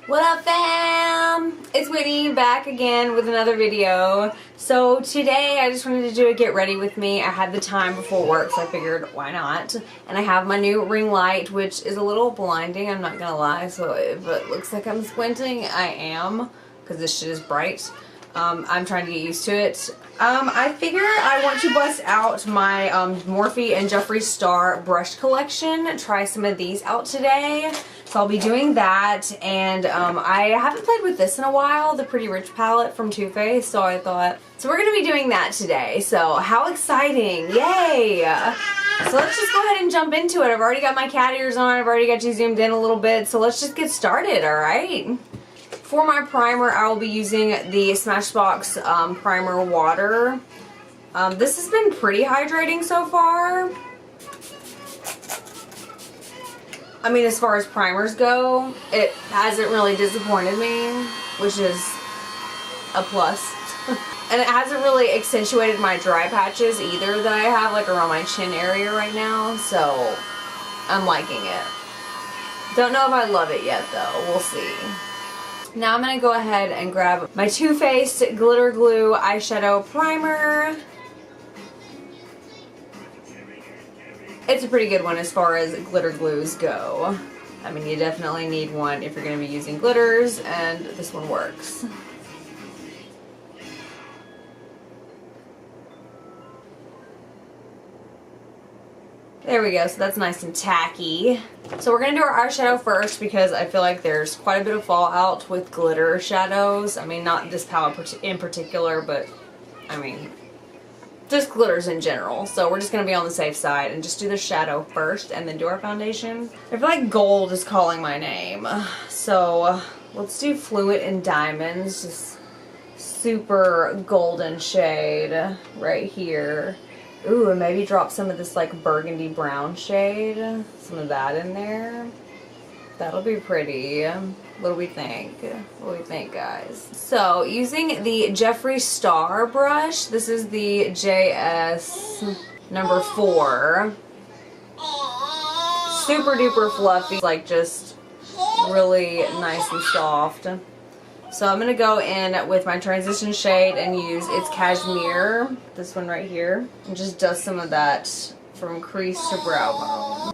What up, fam? It's Whitney back again with another video. So today I just wanted to do a get ready with me. I had the time before work, so I figured why not. And I have my new ring light, which is a little blinding, I'm not gonna lie. So if it looks like I'm squinting, I am, because this shit is bright. I'm trying to get used to it. I figure I want to bust out my Morphe and Jeffree Star brush collection. Try some of these out today. So I'll be doing that, and I haven't played with this in a while, the Pretty Rich palette from Too Faced, so I thought, so we're going to be doing that today. So how exciting, yay! So let's just go ahead and jump into it. I've already got my cat ears on, I've already got you zoomed in a little bit, so let's just get started, alright? For my primer, I will be using the Smashbox Primer Water. This has been pretty hydrating so far. I mean, as far as primers go, it hasn't really disappointed me, which is a plus. And it hasn't really accentuated my dry patches either that I have, like, around my chin area right now, so I'm liking it. Don't know if I love it yet, though. We'll see. Now I'm going to go ahead and grab my Too Faced Glitter Glue Eyeshadow Primer. It's a pretty good one as far as glitter glues go. I mean, you definitely need one if you're going to be using glitters, and this one works. There we go, so that's nice and tacky. So we're going to do our eyeshadow first because I feel like there's quite a bit of fallout with glitter shadows. I mean, not this palette in particular, but I mean, just glitters in general. So we're just going to be on the safe side and just do the shadow first and then do our foundation. I feel like gold is calling my name. So let's do Fluent in Diamonds. Just super golden shade right here. Ooh, and maybe drop some of this like burgundy brown shade. Some of that in there. That'll be pretty. What do we think? What do we think, guys? So, using the Jeffree Star brush, this is the JS number 4. Super duper fluffy, like just really nice and soft. So I'm going to go in with my transition shade and use It's Cashmere, this one right here, and just dust some of that from crease to brow bone.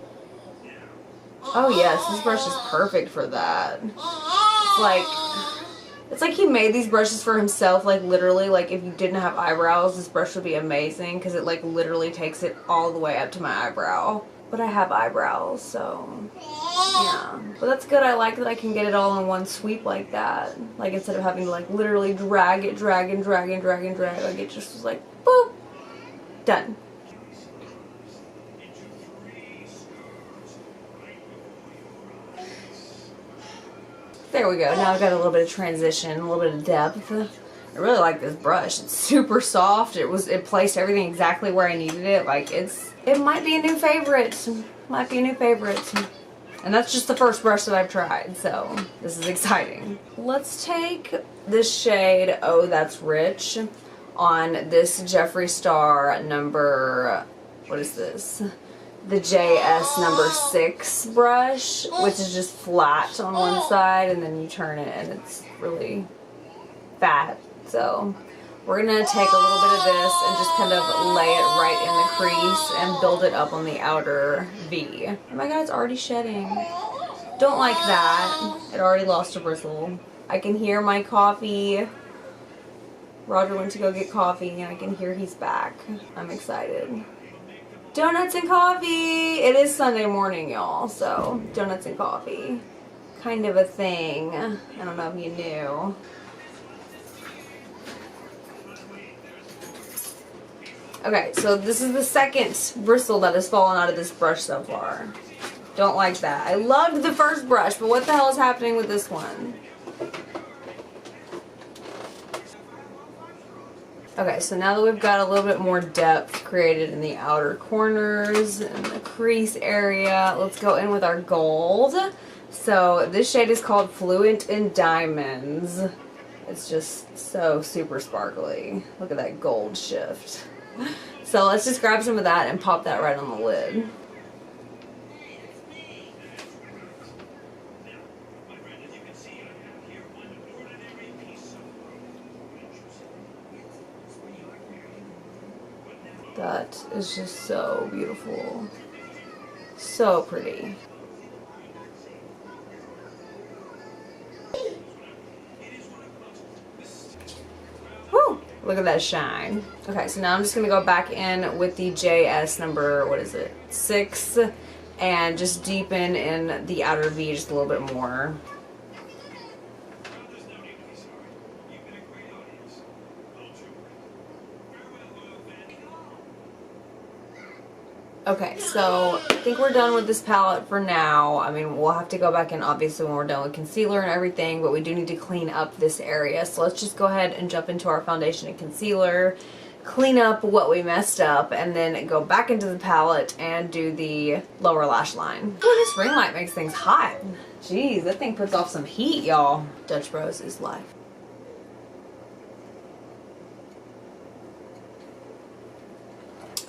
Oh yes, this brush is perfect for that. It's like he made these brushes for himself, like literally, like if you didn't have eyebrows, this brush would be amazing because it like literally takes it all the way up to my eyebrow. But I have eyebrows, so yeah. But that's good, I like that I can get it all in one sweep like that. Like instead of having to like literally drag it, like it just was like, boop, done. There we go. Now I've got a little bit of transition, a little bit of depth. I really like this brush. It's super soft. It placed everything exactly where I needed it. Like it might be a new favorite. Might be a new favorite. And that's just the first brush that I've tried, so this is exciting. Let's take this shade Oh That's Rich on this Jeffree Star number, what is this? The JS number 6 brush, which is just flat on one side, and then you turn it and it's really fat. So we're going to take a little bit of this and just kind of lay it right in the crease and build it up on the outer V. Oh my god, it's already shedding. Don't like that. It already lost a bristle. I can hear my coffee. Roger went to go get coffee and I can hear he's back. I'm excited. Donuts and coffee! It is Sunday morning, y'all, so donuts and coffee. Kind of a thing. I don't know if you knew. Okay, so this is the second bristle that has fallen out of this brush so far. Don't like that. I loved the first brush, but what the hell is happening with this one? Okay, so now that we've got a little bit more depth created in the outer corners and the crease area, let's go in with our gold. So this shade is called Fluent in Diamonds. It's just so super sparkly. Look at that gold shift. So let's just grab some of that and pop that right on the lid. That is just so beautiful. So pretty. Woo! Look at that shine. Okay, so now I'm just going to go back in with the JS number, what is it, 6, and just deepen in the outer V just a little bit more. Okay, so I think we're done with this palette for now. I mean, we'll have to go back in obviously when we're done with concealer and everything, but we do need to clean up this area. So let's just go ahead and jump into our foundation and concealer, clean up what we messed up, and then go back into the palette and do the lower lash line. Oh, this ring light makes things hot. Jeez, that thing puts off some heat, y'all. Dutch Bros is life.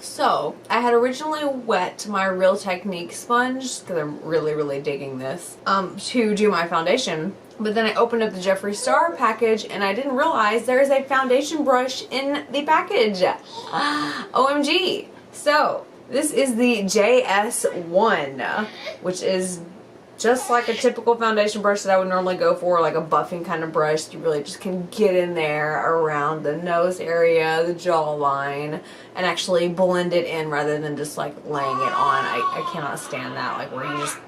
So, I had originally wet my Real Technique sponge, because I'm really digging this, to do my foundation. But then I opened up the Jeffree Star package and I didn't realize there is a foundation brush in the package. OMG. So, this is the JS1, which is just like a typical foundation brush that I would normally go for, like a buffing kind of brush. You really just can get in there around the nose area, the jawline, and actually blend it in rather than just like laying it on. I cannot stand that, like where you just,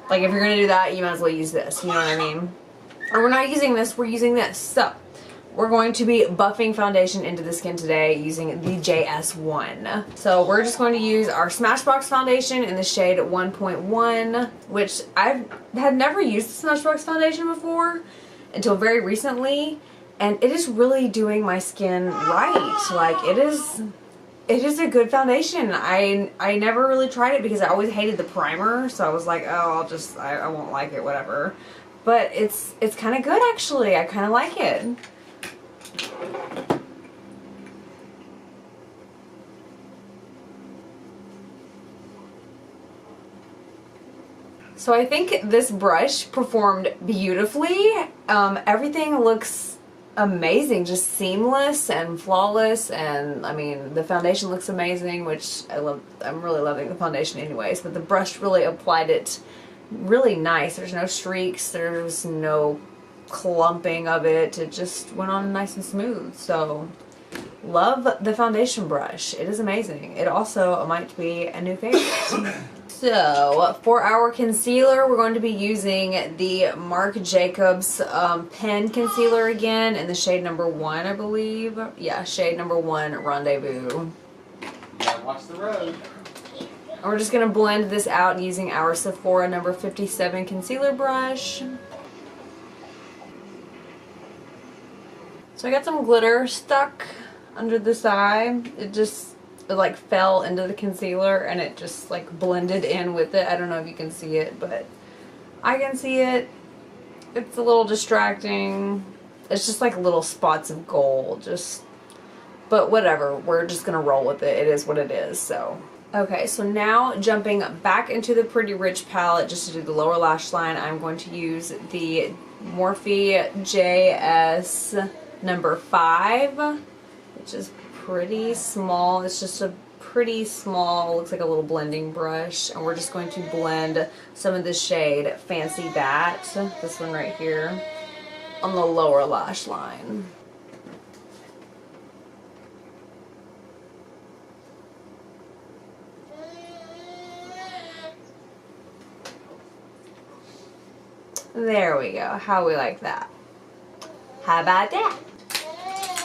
like if you're going to do that, you might as well use this, you know what I mean? And we're not using this, we're using this. So, we're going to be buffing foundation into the skin today using the JS1. So we're just going to use our Smashbox foundation in the shade 1.1, which I had never used the Smashbox foundation before until very recently, and it is really doing my skin right. Like it is a good foundation. I never really tried it because I always hated the primer, so I was like, oh, I won't like it, whatever. But it's kind of good actually. I kind of like it. So I think this brush performed beautifully. Everything looks amazing, just seamless and flawless, and I mean the foundation looks amazing, which I love. I'm really loving the foundation anyways, but the brush really applied it really nice. There's no streaks, there's no clumping of it. It just went on nice and smooth. So love the foundation brush. It is amazing. It also might be a new favorite. So for our concealer, we're going to be using the Marc Jacobs pen concealer again in the shade number 1, I believe. Yeah, shade number 1, Rendezvous. Gotta watch the road. And we're just going to blend this out using our Sephora number 57 concealer brush. So I got some glitter stuck under this eye. It like fell into the concealer and it just like blended in with it. I don't know if you can see it, but I can see it. It's a little distracting. It's just like little spots of gold, but whatever. We're just gonna roll with it. It is what it is, so. Okay, so now jumping back into the Pretty Rich palette just to do the lower lash line, I'm going to use the Morphe JS number 5, which is pretty small. It's just a pretty small, looks like a little blending brush, and we're just going to blend some of the shade Fancy Bat, this one right here, on the lower lash line. There we go. How we like that? How about that?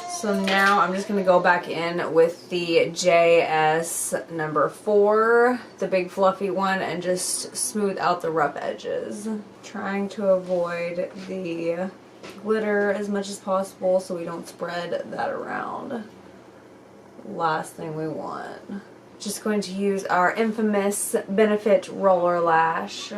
So now I'm just going to go back in with the JS number 4, the big fluffy one, and just smooth out the rough edges. Trying to avoid the glitter as much as possible so we don't spread that around. Last thing we want. Just going to use our infamous Benefit Roller Lash.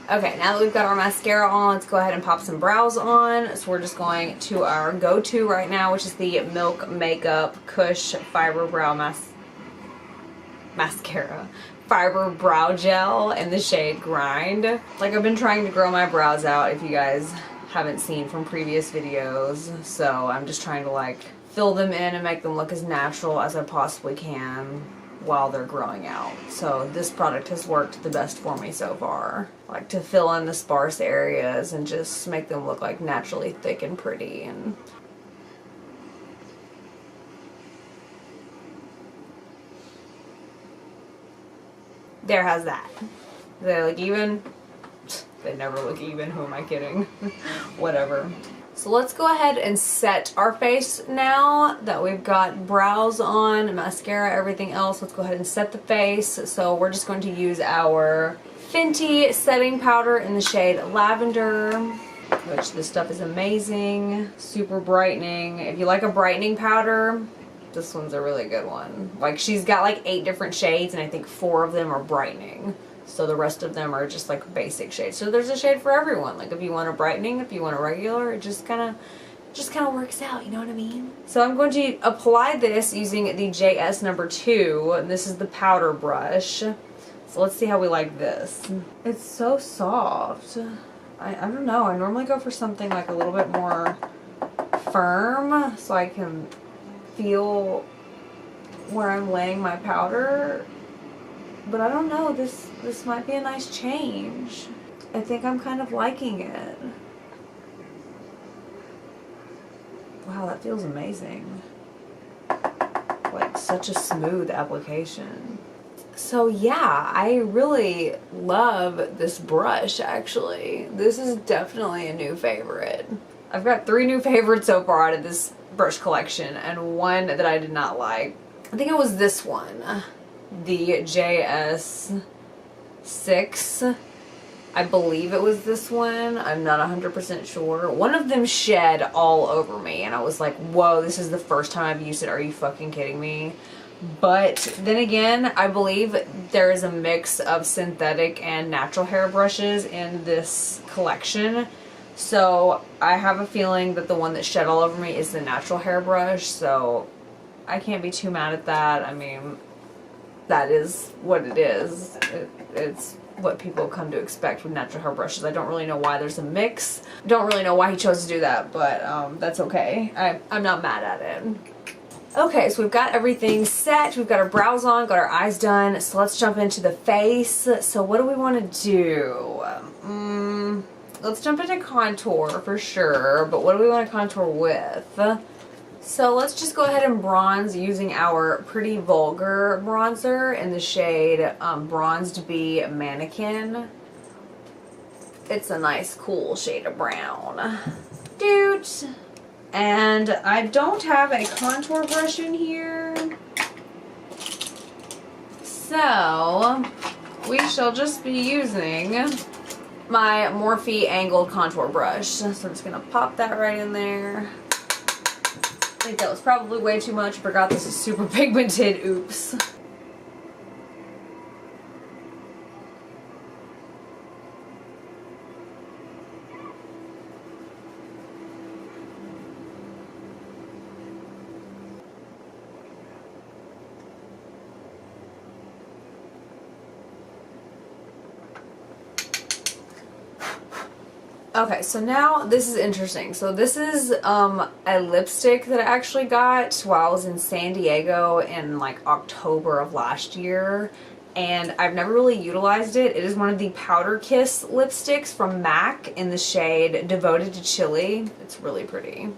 Okay, now that we've got our mascara on, let's go ahead and pop some brows on. So we're just going to our go-to right now, which is the Milk Makeup Kush Fiber Brow Mascara. fiber brow gel in the shade Grind. Like, I've been trying to grow my brows out, if you guys haven't seen from previous videos, so I'm just trying to like fill them in and make them look as natural as I possibly can while they're growing out. So this product has worked the best for me so far. Like, to fill in the sparse areas and just make them look like naturally thick and pretty. And there, has that. Do they look even? They never look even. Who am I kidding? Whatever. So let's go ahead and set our face now that we've got brows on, mascara, everything else. Let's go ahead and set the face. So we're just going to use our Fenty setting powder in the shade Lavender, which this stuff is amazing. Super brightening. If you like a brightening powder, this one's a really good one. Like, she's got like 8 different shades and I think 4 of them are brightening. So the rest of them are just like basic shades. So there's a shade for everyone. Like, if you want a brightening, if you want a regular, it just kind of works out, you know what I mean? So I'm going to apply this using the JS number 2. And this is the powder brush. So let's see how we like this. It's so soft. I don't know. I normally go for something like a little bit more firm so I can feel where I'm laying my powder. But I don't know, this might be a nice change. I think I'm kind of liking it. Wow, that feels amazing. Like, such a smooth application. So yeah, I really love this brush, actually. This is definitely a new favorite. I've got 3 new favorites so far out of this brush collection, and 1 that I did not like. I think it was this one. The JS6. I believe it was this one. I'm not 100% sure. One of them shed all over me and I was like, whoa, this is the first time I've used it. Are you fucking kidding me? But then again, I believe there is a mix of synthetic and natural hair brushes in this collection. So I have a feeling that the one that shed all over me is the natural hair brush. So I can't be too mad at that. I mean, that is what it is. It's what people come to expect with natural hair brushes. I don't really know why there's a mix. Don't really know why he chose to do that, but that's okay. I'm not mad at it. Okay, so we've got everything set. We've got our brows on, got our eyes done. So let's jump into the face. So what do we want to do? Let's jump into contour for sure, but what do we want to contour with? So let's just go ahead and bronze using our Pretty Vulgar bronzer in the shade Bronzed Bee Mannequin. It's a nice, cool shade of brown. Dude. And I don't have a contour brush in here. So we shall just be using my Morphe angled contour brush. So I'm just going to pop that right in there. I think that was probably way too much. Forgot this is super pigmented. Oops. Okay, so now this is interesting. So this is a lipstick that I actually got while I was in San Diego in like October of last year, and I've never really utilized it. It is one of the Powder Kiss lipsticks from MAC in the shade Devoted to Chili. It's really pretty.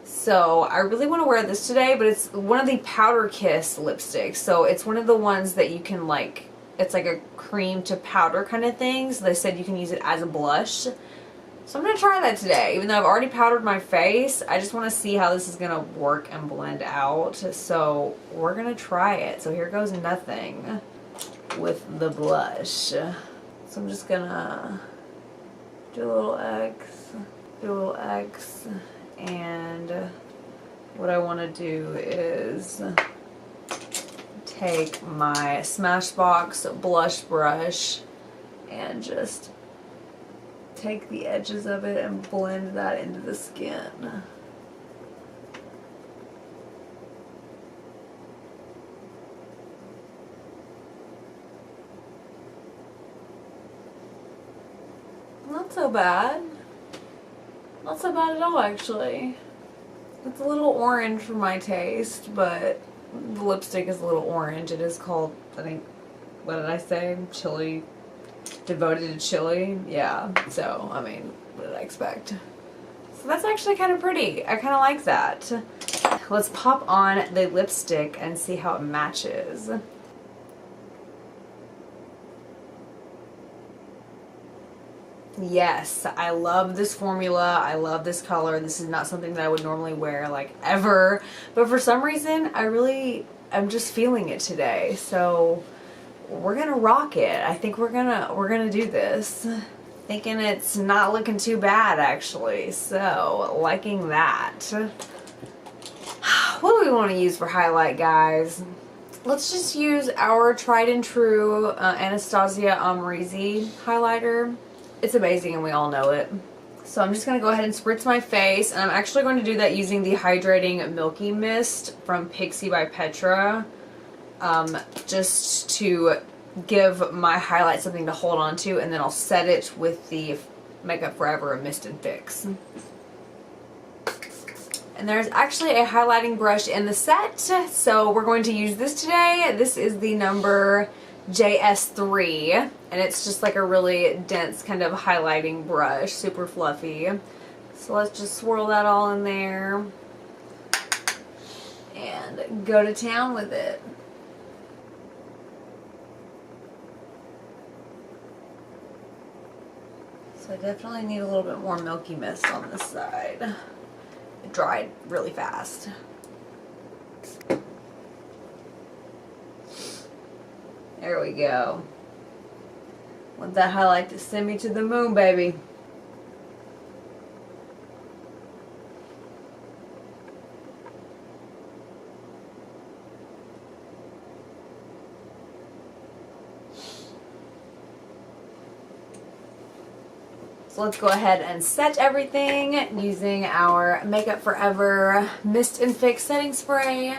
So I really want to wear this today, but it's one of the Powder Kiss lipsticks. So it's one of the ones that you can like, it's like a cream to powder kind of thing. So they said you can use it as a blush. So I'm going to try that today. Even though I've already powdered my face, I just want to see how this is going to work and blend out. So we're going to try it. So here goes nothing with the blush. So I'm just going to do a little X, do a little X. And what I want to do is take my Smashbox blush brush and just take the edges of it and blend that into the skin. so bad. Not so bad at all, actually. It's a little orange for my taste, but the lipstick is a little orange. It is called, I think, what did I say? Chili. Devoted to chili. Yeah. So, I mean, what did I expect? So that's actually kind of pretty. I kind of like that. Let's pop on the lipstick and see how it matches. Yes, I love this formula. I love this color. This is not something that I would normally wear, like, ever. But for some reason, I'm just feeling it today. So we're gonna rock it. I think we're gonna do this. Thinking it's not looking too bad, actually. So, liking that. What do we want to use for highlight, guys? Let's just use our tried and true Anastasia Amrezy highlighter. It's amazing and we all know it. So I'm just going to go ahead and spritz my face. And I'm actually going to do that using the Hydrating Milky Mist from Pixie by Petra. Just to give my highlight something to hold on to. And then I'll set it with the Makeup Forever Mist and Fix. And there's actually a highlighting brush in the set. So we're going to use this today. This is the number JS3, and it's just like a really dense kind of highlighting brush, super fluffy. So let's just swirl that all in there and go to town with it. So I definitely need a little bit more Milky Mist on this side. It dried really fast. There we go. Want that highlight to send me to the moon, baby. So let's go ahead and set everything using our Makeup Forever Mist and Fix Setting Spray.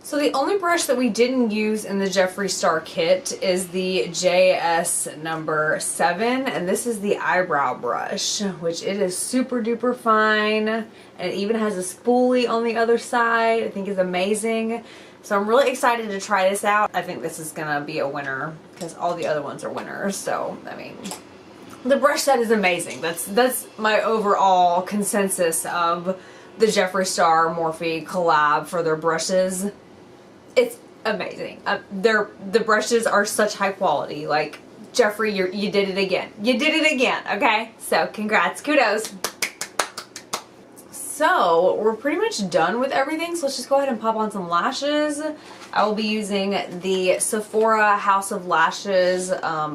So the only brush that we didn't use in the Jeffree Star kit is the JS number 7, and this is the eyebrow brush, which it is super duper fine, and it even has a spoolie on the other side. I think is amazing. So I'm really excited to try this out. I think this is gonna be a winner because all the other ones are winners. So I mean, the brush set is amazing. That's my overall consensus of the Jeffree Star Morphe collab for their brushes. It's amazing. The brushes are such high quality. Like, Jeffree, you did it again. You did it again, okay? So, congrats. Kudos. So, we're pretty much done with everything. So, let's just go ahead and pop on some lashes. I will be using the Sephora House of Lashes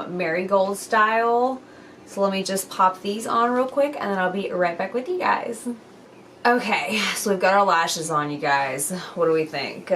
Marigold style. So, let me just pop these on real quick, and then I'll be right back with you guys. Okay, so we've got our lashes on, you guys. What do we think?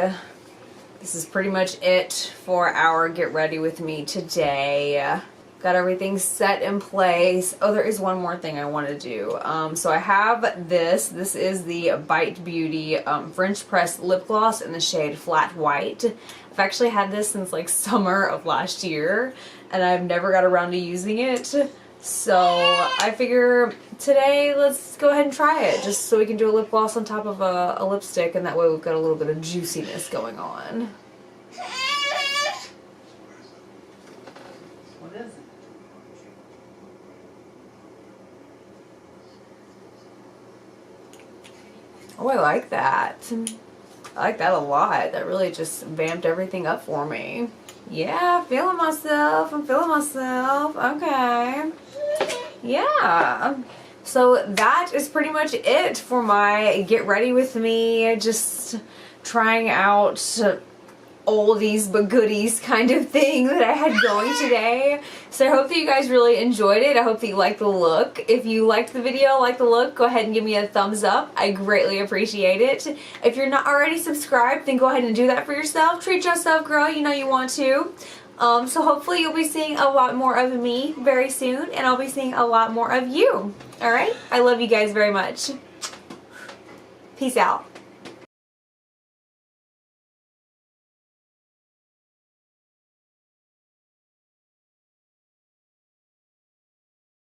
This is pretty much it for our Get Ready With Me today. Got everything set in place. Oh, there is one more thing I want to do. So I have this. This is the Bite Beauty French Press Lip Gloss in the shade Flat White. I've actually had this since like summer of last year, and I've never got around to using it. So I figure today let's go ahead and try it, just so we can do a lip gloss on top of a lipstick, and that way we've got a little bit of juiciness going on. What is it? Oh, I like that. I like that a lot. That really just vamped everything up for me. Yeah, feeling myself. I'm feeling myself. Okay. Yeah. So that is pretty much it for my Get Ready With Me. Just trying out oldies but goodies kind of thing that I had going today. So I hope that you guys really enjoyed it. I hope that you liked the look. If you liked the video, like the look, go ahead and give me a thumbs up. I greatly appreciate it. If you're not already subscribed, then go ahead and do that for yourself. Treat yourself, girl. You know you want to. So hopefully you'll be seeing a lot more of me very soon, and I'll be seeing a lot more of you. Alright? I love you guys very much. Peace out.